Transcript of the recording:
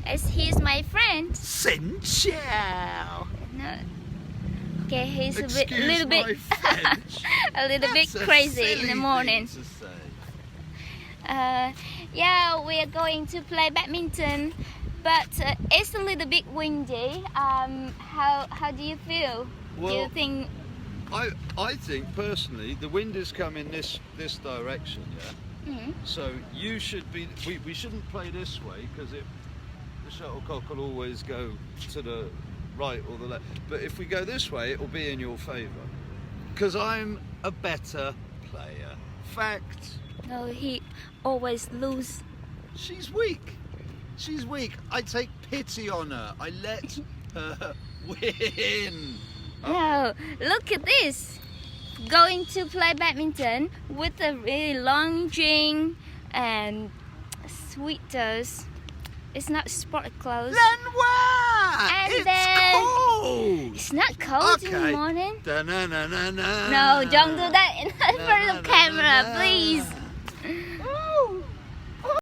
as he's my friend. Xin chào. No. Okay, he's Excuse a little bit, my French. a little bit That's a crazy in silly the morning. thing to say. Yeah, we are going to play badminton, but it's a little bit windy. How do you feel? Do you Well, think? I think personally the wind is coming this direction, yeah. Mhm. So you should be. We shouldn't play this way because the shuttlecock will always go to the right or the left. But if we go this way, it will be in your favour because I'm a better player. Fact. No, he always lose. She's weak. She's weak. I take pity on her. I let her win. No, look at this. Going to play badminton with a really long string and sweaters. It's not sport clothes. Lenoir! And It's then- cold! It's not cold in the Okay. morning. Da-na-na-na-na. No, don't do that in front of Na, na, camera, na, na. please.